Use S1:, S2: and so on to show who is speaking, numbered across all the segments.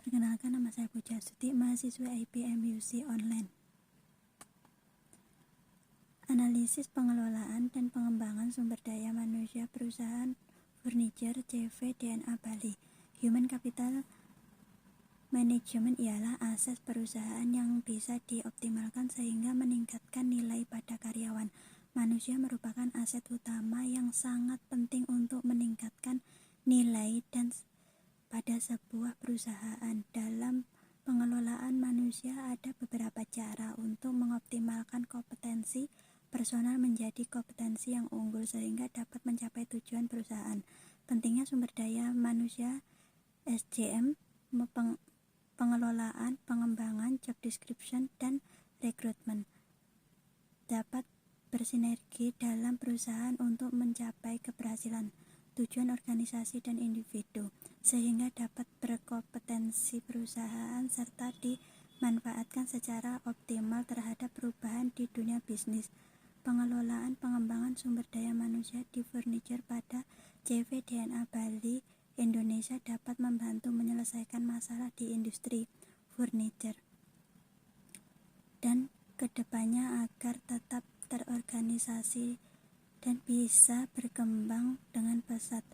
S1: Perkenalkan, nama saya Puja Astuti, mahasiswa IPMUC Online. Analisis pengelolaan dan pengembangan sumber daya manusia perusahaan furniture CV DNA Bali. Human Capital Management ialah aset perusahaan yang bisa dioptimalkan sehingga meningkatkan nilai pada karyawan. Manusia merupakan aset utama yang sangat penting untuk meningkatkan nilai dan pada sebuah perusahaan. Dalam pengelolaan manusia ada beberapa cara untuk mengoptimalkan kompetensi personal menjadi kompetensi yang unggul sehingga dapat mencapai tujuan perusahaan. Pentingnya sumber daya manusia SDM, pengelolaan, pengembangan, job description, dan rekrutmen dapat bersinergi dalam perusahaan untuk mencapai keberhasilan tujuan organisasi dan individu, sehingga dapat berkompetensi perusahaan serta dimanfaatkan secara optimal terhadap perubahan di dunia bisnis. Pengelolaan pengembangan sumber daya manusia di furniture pada CV DNA Bali Indonesia dapat membantu menyelesaikan masalah di industri furniture dan kedepannya agar tetap terorganisasi dan bisa berkembang dengan pesat.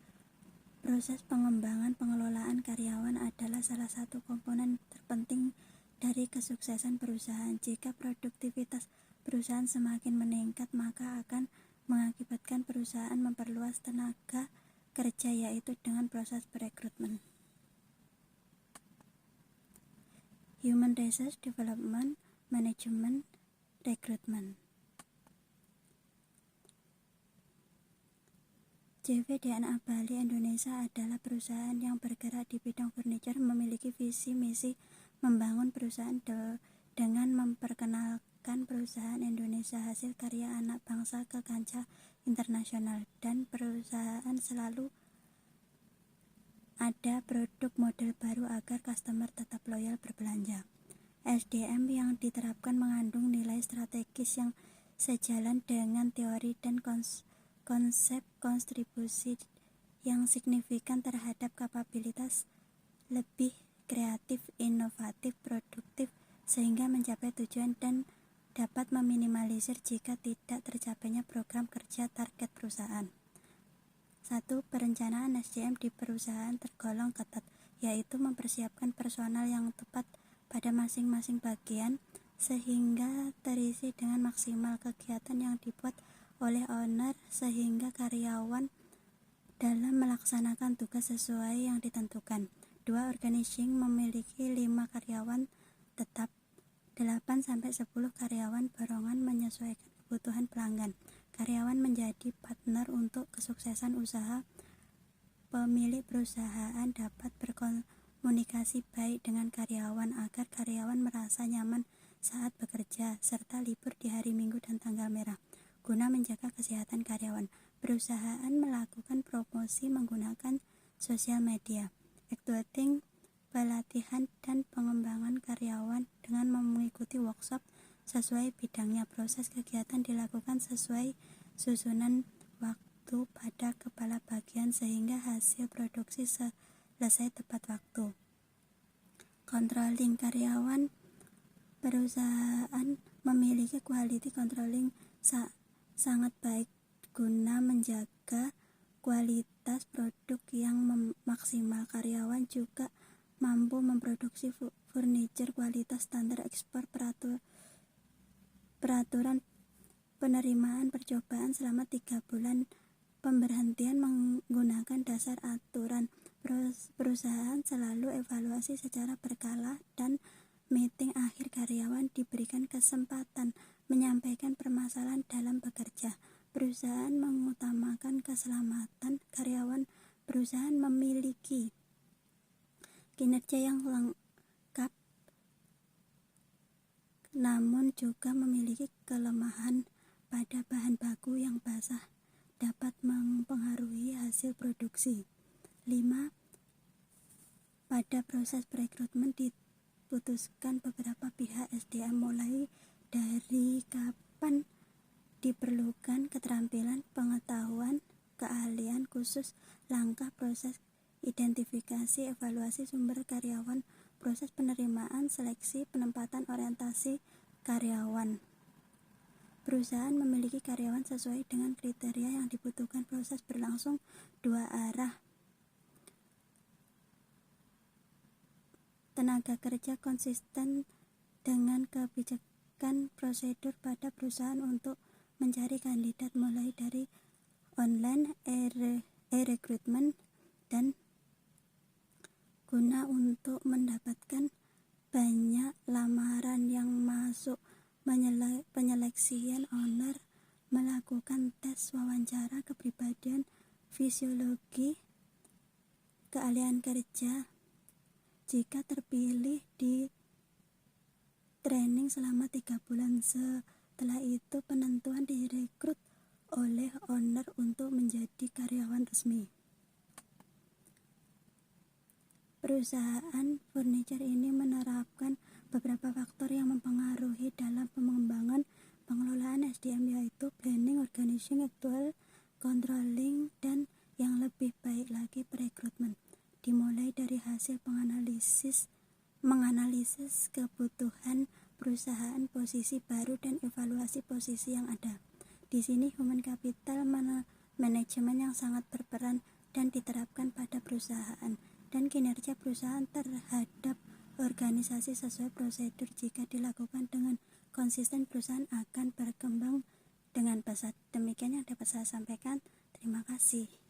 S1: Proses pengembangan pengelolaan karyawan adalah salah satu komponen terpenting dari kesuksesan perusahaan. Jika produktivitas perusahaan semakin meningkat, maka akan mengakibatkan perusahaan memperluas tenaga kerja, yaitu dengan proses perekrutmen. Human Resource Development Management Rekrutmen. CV DNA Bali Indonesia adalah perusahaan yang bergerak di bidang furniture, memiliki visi misi membangun perusahaan dengan memperkenalkan perusahaan Indonesia hasil karya anak bangsa ke kancah internasional, dan perusahaan selalu ada produk model baru agar customer tetap loyal berbelanja. SDM yang diterapkan mengandung nilai strategis yang sejalan dengan teori dan konsep kontribusi yang signifikan terhadap kapabilitas lebih kreatif, inovatif, produktif, sehingga mencapai tujuan dan dapat meminimalisir jika tidak tercapainya program kerja target perusahaan. 1. Perencanaan SDM di perusahaan tergolong ketat, yaitu mempersiapkan personal yang tepat pada masing-masing bagian sehingga terisi dengan maksimal. Kegiatan yang dibuat oleh owner sehingga karyawan dalam melaksanakan tugas sesuai yang ditentukan. 2. Organizing memiliki 5 karyawan tetap, 8-10 karyawan borongan menyesuaikan kebutuhan pelanggan. Karyawan menjadi partner untuk kesuksesan usaha. Pemilik perusahaan dapat berkomunikasi baik dengan karyawan agar karyawan merasa nyaman saat bekerja, serta libur di hari Minggu dan tanggal merah. Guna menjaga kesehatan karyawan, perusahaan melakukan promosi menggunakan sosial media, recruiting, pelatihan, dan pengembangan karyawan dengan mengikuti workshop sesuai bidangnya. Proses kegiatan dilakukan sesuai susunan waktu pada kepala bagian sehingga hasil produksi selesai tepat waktu. Controlling karyawan, perusahaan memiliki quality controlling sangat baik guna menjaga kualitas produk yang maksimal. Karyawan juga mampu memproduksi furniture kualitas standar ekspor. Peraturan penerimaan percobaan selama 3 bulan, pemberhentian menggunakan dasar aturan. Perusahaan selalu evaluasi secara berkala dan meeting akhir karyawan diberikan kesempatan menyampaikan permasalahan dalam bekerja. Perusahaan mengutamakan keselamatan karyawan. Perusahaan memiliki kinerja yang lengkap namun juga memiliki kelemahan pada bahan baku yang basah dapat mempengaruhi hasil produksi. 5. Pada proses perekrutmen diputuskan beberapa pihak SDM, mulai dari kapan diperlukan keterampilan, pengetahuan, keahlian khusus, langkah proses identifikasi, evaluasi sumber karyawan, proses penerimaan, seleksi, penempatan, orientasi karyawan. Perusahaan memiliki karyawan sesuai dengan kriteria yang dibutuhkan. Proses berlangsung dua arah. Tenaga kerja konsisten dengan kebijakan prosedur pada perusahaan untuk mencari kandidat, mulai dari online, e-recruitment, dan guna untuk mendapatkan banyak lamaran yang masuk. Penyeleksian owner melakukan tes wawancara kepribadian, fisiologi, keahlian kerja. Jika terpilih, di training selama 3 bulan. Setelah itu penentuan direkrut oleh owner untuk menjadi karyawan resmi. Perusahaan furniture ini menerapkan beberapa faktor yang mempengaruhi dalam pengembangan pengelolaan SDM, yaitu planning, organizing, actual, controlling, dan yang lebih baik lagi perekrutmen. Dimulai dari hasil menganalisis kebutuhan perusahaan, posisi baru, dan evaluasi posisi yang ada. Di sini human capital manajemen yang sangat berperan dan diterapkan pada perusahaan, dan kinerja perusahaan terhadap organisasi sesuai prosedur. Jika dilakukan dengan konsisten, perusahaan akan berkembang dengan pesat. Demikian yang dapat saya sampaikan. Terima kasih.